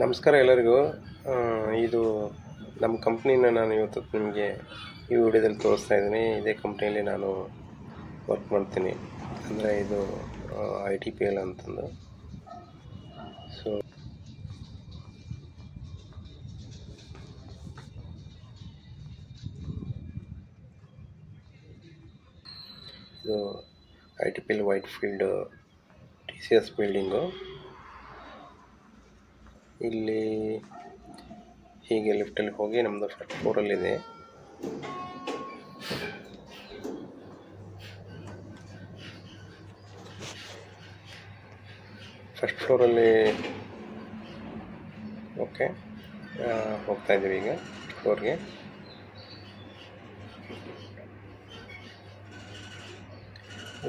ನಮಸ್ಕಾರ ಎಲ್ಲರಿಗೂ. ಇದು ನಮ್ಮ ಕಂಪ್ನಿನ ನಾನು ಇವತ್ತು ನಿಮಗೆ ಈ ವಿಡಿಯೋದಲ್ಲಿ ತೋರಿಸ್ತಾ ಇದ್ದೀನಿ. ಇದೇ ಕಂಪ್ನಿಯಲ್ಲಿ ನಾನು ವರ್ಕ್ ಮಾಡ್ತೀನಿ. ಅಂದರೆ ಇದು ITPL ಅಂತಂದು. ಸೊ ಇದು ITPL ವೈಟ್ಫೀಲ್ಡ್ TCS ಬಿಲ್ಡಿಂಗು. ಇಲ್ಲಿ ಹೀಗೆ ಲಿಫ್ಟಲ್ಲಿ ಹೋಗಿ ನಮ್ಮದು ಫಸ್ಟ್ ಫ್ಲೋರಲ್ಲಿದೆ. ಫಸ್ಟ್ ಫ್ಲೋರಲ್ಲಿ ಓಕೆ, ಹೋಗ್ತಾ ಇದ್ದೀವಿ ಈಗ ಫ್ಲೋರ್ಗೆ.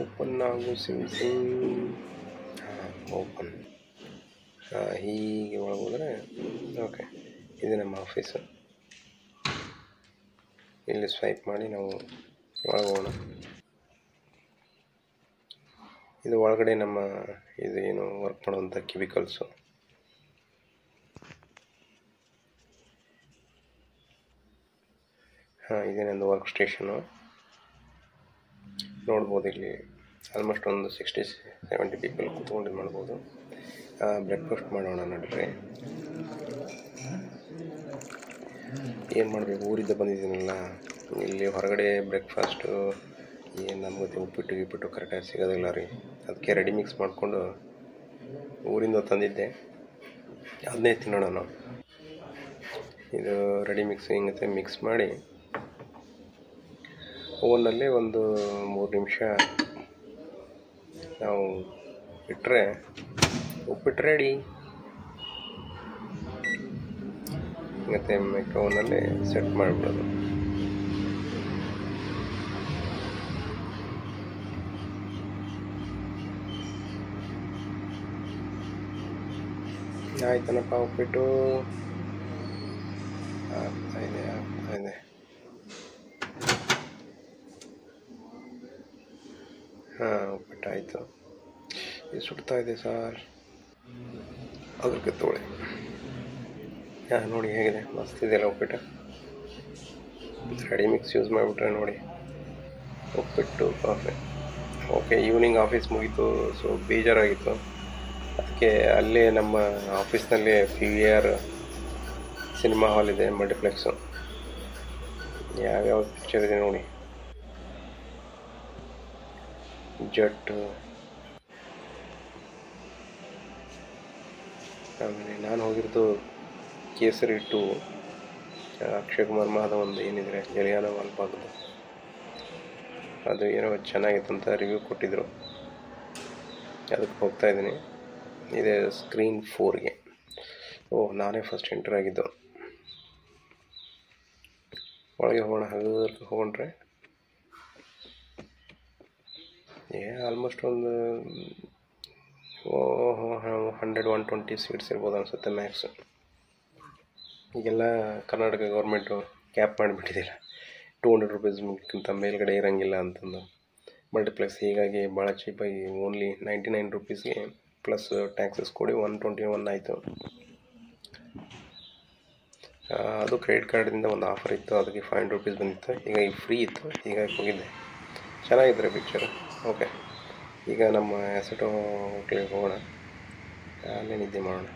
ಓಪನ್ ಆಗು ಓಪನ್. ಹೀಗೆ ಒಳಗೆ ಹೋದರೆ ಓಕೆ, ಇದು ನಮ್ಮ ಆಫೀಸು. ಇಲ್ಲಿ ಸ್ವೈಪ್ ಮಾಡಿ ನಾವು ಒಳಗೆ ಹೋಗೋಣ. ಇದು ಒಳಗಡೆ ನಮ್ಮ ಇದು ಏನು ವರ್ಕ್ ಮಾಡುವಂಥ ಕ್ಯೂಬಿಕಲ್ಸು. ಇದೇ ನಂದು ವರ್ಕ್ ಸ್ಟೇಷನು. ನೋಡ್ಬೋದು ಇಲ್ಲಿ ಆಲ್ಮೋಸ್ಟ್ ಒಂದು 60-70 ಪೀಪಲ್ ಕೂತ್ಕೊಂಡು ಮಾಡ್ಬೋದು. ಬ್ರೇಕ್ಫಾಸ್ಟ್ ಮಾಡೋಣ ನಡ್ರಿ. ಏನು ಮಾಡಬೇಕು, ಊರಿಂದ ಬಂದಿದ್ದೀನಲ್ಲ, ಇಲ್ಲಿ ಹೊರಗಡೆ ಬ್ರೇಕ್ಫಾಸ್ಟು ಏನು ನಮ್ಗೆ ಉಪ್ಪಿಟ್ಟು ಕರೆಕ್ಟಾಗಿ ಸಿಗೋದಿಲ್ಲ ರೀ. ಅದಕ್ಕೆ ರೆಡಿ ಮಿಕ್ಸ್ ಮಾಡಿಕೊಂಡು ಊರಿಂದ ತಂದಿದ್ದೆ, ಅದನ್ನೇ ತಿನ್ನೋಣ ನಾವು. ಇದು ರೆಡಿ ಮಿಕ್ಸ್ ಹಿಂಗತ್ತೆ ಮಿಕ್ಸ್ ಮಾಡಿ ಓವನ್ನಲ್ಲಿ ಒಂದು 3 ನಿಮಿಷ ನಾವು ಇಟ್ಟರೆ ಉಪ್ಪಿಟ್ಟು ರೆಡಿ. ಮತ್ತು ಮೈಕ್ರೋವನ್ನಲ್ಲಿ ಸೆಟ್ ಮಾಡಿಬಿಡೋದು. ಆಯ್ತನಪ್ಪ, ಉಪ್ಪಿಟ್ಟು ಆಗ್ತಾಯಿದೆ. ಉಪ್ಪಿಟ್ಟು ಆಯಿತು. ಇದು ಸುಡ್ತಾ ಇದೆ ಸರ್, ಅದಕ್ಕೆ ತೊಳೆ. ನೋಡಿ ಹೇಗಿದೆ, ಮಸ್ತ್ ಇದೆಯಲ್ಲ ಉಪ್ಪಿಟ್ಟು. ರೆಡಿ ಮಿಕ್ಸ್ ಯೂಸ್ ಮಾಡಿಬಿಟ್ರೆ ನೋಡಿ ಉಪ್ಪಿಟ್ಟು ಪರ್ಫೆಕ್ಟ್. ಓಕೆ, ಈವ್ನಿಂಗ್ ಆಫೀಸ್ ಮುಗೀತು. ಸೊ ಬೇಜಾರಾಗಿತ್ತು, ಅದಕ್ಕೆ ಅಲ್ಲೇ ನಮ್ಮ ಆಫೀಸ್ನಲ್ಲೇ PVR ಸಿನಿಮಾ ಹಾಲ್ ಇದೆ, ಮಲ್ಟಿಪ್ಲೆಕ್ಸು. ಯಾವ್ಯಾವ ಪಿಕ್ಚರ್ ಇದೆ ನೋಡಿ. ಜಟ್ಟು, ಆಮೇಲೆ ನಾನು ಹೋಗಿರೋದು ಕೇಸರಿ 2, ಅಕ್ಷಯ್ ಕುಮಾರ್ ಮಾಧವ್ ಒಂದು ಏನಿದ್ರೆ ಜಲಿಯಾನ ವಾಲ್ಬಾಗ್ದು. ಅದು ಏನೋ ಚೆನ್ನಾಗಿತ್ತು ಅಂತ ರಿವ್ಯೂ ಕೊಟ್ಟಿದ್ದರು, ಅದಕ್ಕೆ ಹೋಗ್ತಾ ಇದ್ದೀನಿ. ಇದೆ ಸ್ಕ್ರೀನ್ 4ಗೆ. ನಾನೇ ಫಸ್ಟ್ ಎಂಟರ್ ಆಗಿದ್ದು. ಒಳಗೆ ಹೋಗೋಣ. ಹೋಗೊಂಡ್ರೆ ಆಲ್ಮೋಸ್ಟ್ ಒಂದು 100-120 ಸೀಟ್ಸ್ ಇರ್ಬೋದು ಅನಿಸುತ್ತೆ ಮ್ಯಾಕ್ಸ್. ಈಗೆಲ್ಲ ಕರ್ನಾಟಕ ಗೌರ್ಮೆಂಟು ಕ್ಯಾಪ್ ಮಾಡಿಬಿಟ್ಟಿದ್ದಿಲ್ಲ, 200 ರೂಪೀಸ್ಗಿಂತ ಮೇಲ್ಗಡೆ ಇರೋಂಗಿಲ್ಲ ಅಂತಂದು ಮಲ್ಟಿಪ್ಲೆಕ್ಸ್. ಹೀಗಾಗಿ ಭಾಳ ಚೀಪಾಗಿ ಓನ್ಲಿ 99 ರೂಪೀಸ್ಗೆ ಪ್ಲಸ್ ಟ್ಯಾಕ್ಸಸ್ ಕೊಡಿ 121 ಆಯಿತು. ಅದು ಕ್ರೆಡಿಟ್ ಕಾರ್ಡಿಂದ ಒಂದು ಆಫರ್ ಇತ್ತು, ಅದಕ್ಕೆ 500 ರೂಪೀಸ್ ಬಂದಿತ್ತು. ಈಗ ಫ್ರೀ ಇತ್ತು, ಹೀಗಾಗಿ ಹೋಗಿದ್ದೆ. ಚೆನ್ನಾಗಿದ್ದರೆ ಪಿಕ್ಚರ್. ಓಕೆ, ಈಗ ನಮ್ಮ ಎಸೆಟೋ ಹೋಟ್ಲಿಗೆ ಹೋಗೋಣ, ಅಲ್ಲೇ ನಿದ್ದೆ ಮಾಡೋಣ.